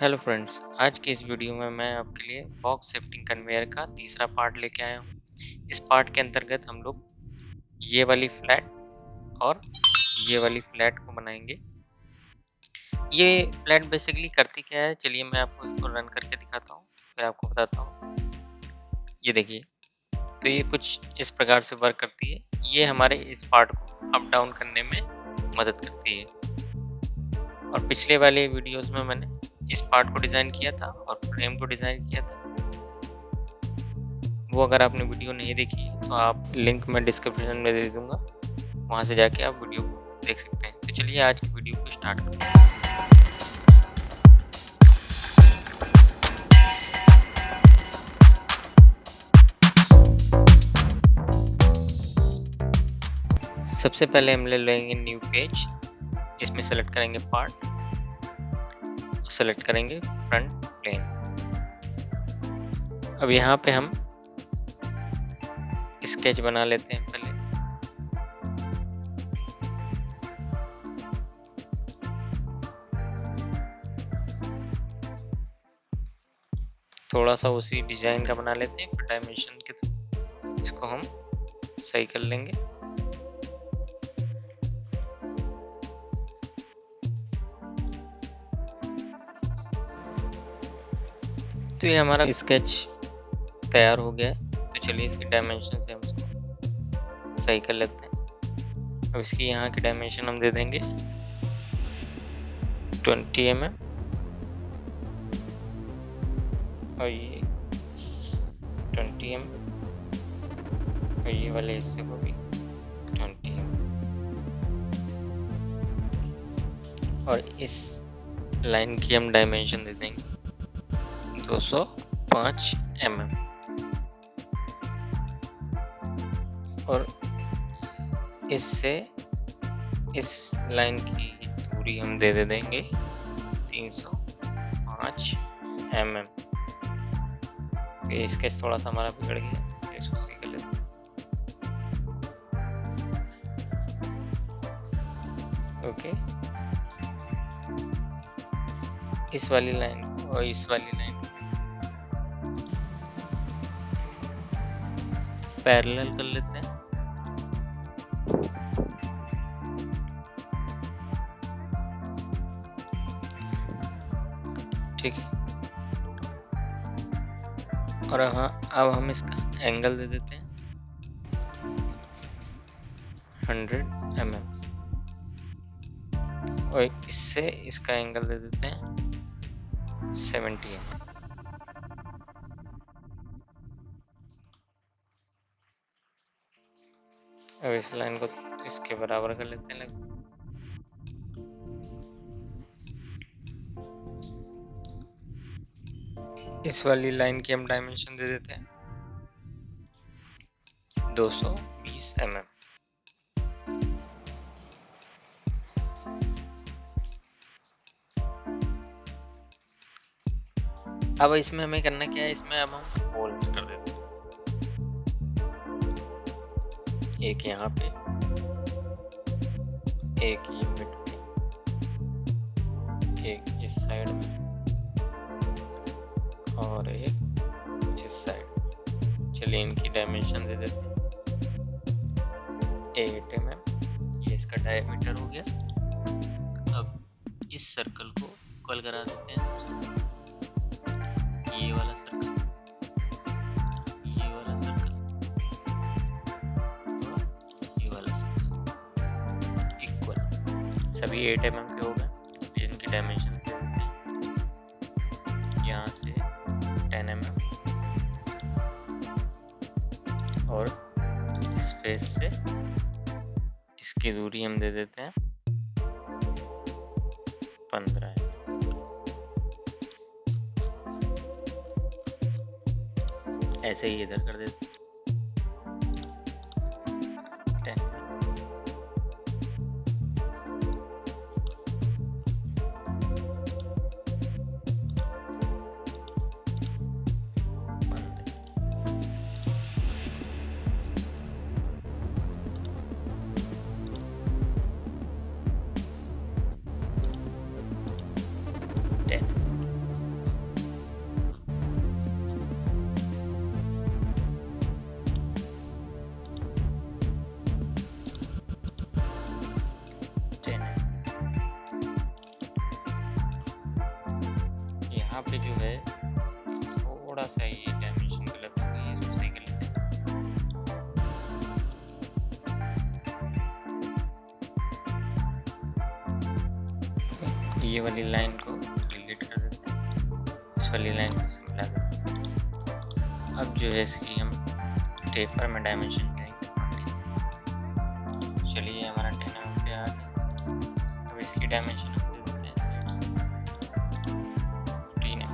Hello friends, आज की इस वीडियो में मैं आपके लिए बॉक्स शिफ्टिंग कन्वेयर का तीसरा पार्ट लेके आया हूँ। इस पार्ट के अंतर्गत हम लोग ये वाली फ्लैट और ये वाली फ्लैट को बनाएंगे। ये फ्लैट बेसिकली करती क्या है, चलिए मैं आपको इसको रन करके दिखाता हूँ, फिर आपको बताता हूँ। ये देखिए, तो ये कुछ इस प्रकार से वर्क करती है। ये हमारे इस पार्ट को अप डाउन करने में मदद करती है। और पिछले वाले वीडियोस में मैंने इस पार्ट को डिज़ाइन किया था और फ्रेम को डिज़ाइन किया था। वो अगर आपने वीडियो नहीं देखी है तो आप लिंक मैं डिस्क्रिप्शन में दे दूँगा, वहाँ से जाके आप वीडियो को देख सकते हैं। तो चलिए आज की वीडियो को स्टार्ट करते हैं। सबसे पहले हम ले लेंगे न्यू पेज, इसमें सेलेक्ट करेंगे पार्ट, सेलेक्ट करेंगे फ्रंट प्लेन। अब यहाँ पे हम स्केच बना लेते हैं पहले। थोड़ा सा उसी डिजाइन का बना लेते हैं, फिर डायमेंशन के थ्रू इसको हम सही कर लेंगे। तो ये हमारा स्केच तैयार हो गया है। तो चलिए इसकी डायमेंशन से हम इसको सही कर लेते हैं। अब इसकी यहाँ की डायमेंशन हम दे देंगे 20 mm और ये 20 mm और ये वाले हिस्से को भी 20 mm और इस लाइन की हम डायमेंशन दे देंगे 205 mm और इससे इस लाइन की दूरी हम दे देंगे 305 mm। ये स्केच थोड़ा सा हमारा बिगड़ गया, इसको सही कर लेते हैं। ओके, इस वाली लाइन और इस वाली लाइन पैरेलल कर लेते हैं। ठीक है, और हाँ अब हम इसका एंगल दे देते हैं 100 mm और इससे इसका एंगल दे देते हैं 70 mm। अब इस लाइन को इसके बराबर कर लेते हैं लगभग। इस वाली लाइन की हम डायमेंशन दे देते हैं 220 mm। अब इसमें हमें करना क्या है, इसमें अब हम होल्स कर देते हैं, एक यहाँ पे, एक ये मिड पे, एक इस साइड में और एक इस साइड। चलिए इनकी डायमेंशन दे देते हैं 8 mm। ये इसका डायमीटर हो गया। अब इस सर्कल को इक्वल करा देते हैं सबसे। ये वाला सर्कल, ये वाला सर्कल और ये वाला सर्कल इक्वल, सभी 8 mm के हो गए। इनकी डायमेंशन दे देते हैं यहाँ से 10 mm और इस फेस से इसकी दूरी हम दे देते हैं 15 mm। ऐसे ही इधर कर देते हैं 10। यहाँ पे जो है थोड़ा सा ये डायमेंशन गलत हो गई है, इसको सही कर लेते हैं। ये वाली लाइन को डिलीट कर देते हैं, इस वाली लाइन को से मिला देते हैं। अब जो है इसकी हम टेपर में डायमेंशन देंगे। चलिए हमारा 10 mm पे आ गया। अब इसकी डायमेंशन हम दे देते हैं साइड से 15 mm।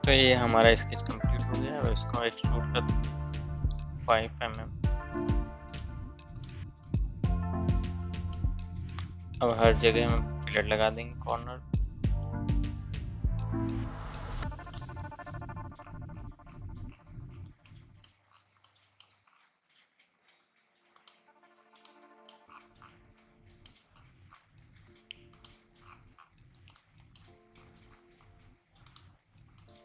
तो ये हमारा स्केच कंप्लीट हो गया और इसको एक्सट्रूड कर देते हैं 5 mm। अब हर जगह हम फिलेट लगा देंगे कॉर्नर।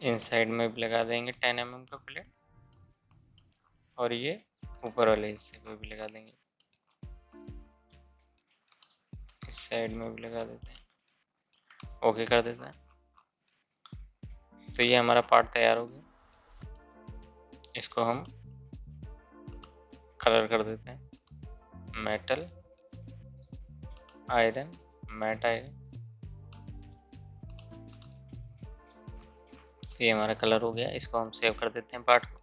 इन साइड में भी लगा देंगे 10 mm का फिलेट और ये ऊपर वाले हिस्से पे भी लगा देंगे। इस साइड में भी लगा देते हैं, ओके कर देते हैं। तो ये हमारा पार्ट तैयार हो गया। इसको हम कलर कर देते हैं, मेटल, आयरन, मैट आयरन। तो ये हमारा कलर हो गया, इसको हम सेव कर देते हैं पार्ट को।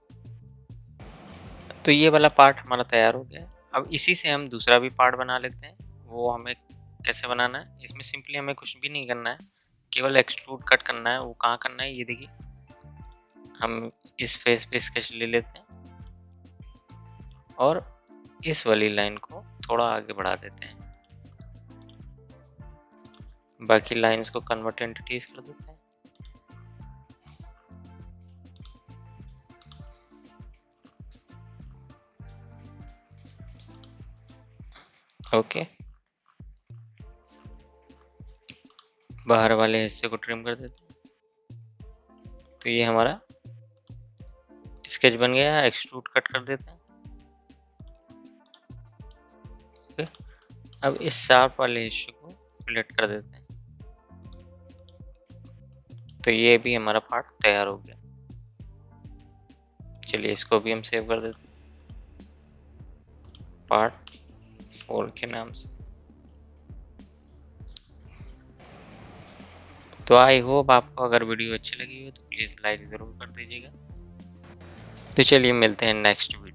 तो ये वाला पार्ट हमारा तैयार हो गया। अब इसी से हम दूसरा भी पार्ट बना लेते हैं। वो हमें कैसे बनाना है, इसमें सिंपली हमें कुछ भी नहीं करना है, केवल एक्सट्रूड कट करना है। वो कहाँ करना है, ये देखिए, हम इस फेस पे स्केच ले लेते हैं और इस वाली लाइन को थोड़ा आगे बढ़ा देते हैं। बाकी लाइंस को कन्वर्ट एंटिटीज कर देते हैं। ओके, बाहर वाले हिस्से को ट्रिम कर देते हैं। तो ये हमारा स्केच बन गया। एक्सट्रूड कट कर देते हैं। ओके, अब इस शार्प वाले हिस्से को फिलेट कर देते हैं। तो ये भी हमारा पार्ट तैयार हो गया। चलिए इसको भी हम सेव कर देते हैं पार्ट 4 के नाम से। तो आई होप आपको अगर वीडियो अच्छी लगी हो तो प्लीज़ लाइक ज़रूर कर दीजिएगा। तो चलिए मिलते हैं नेक्स्ट वीडियो।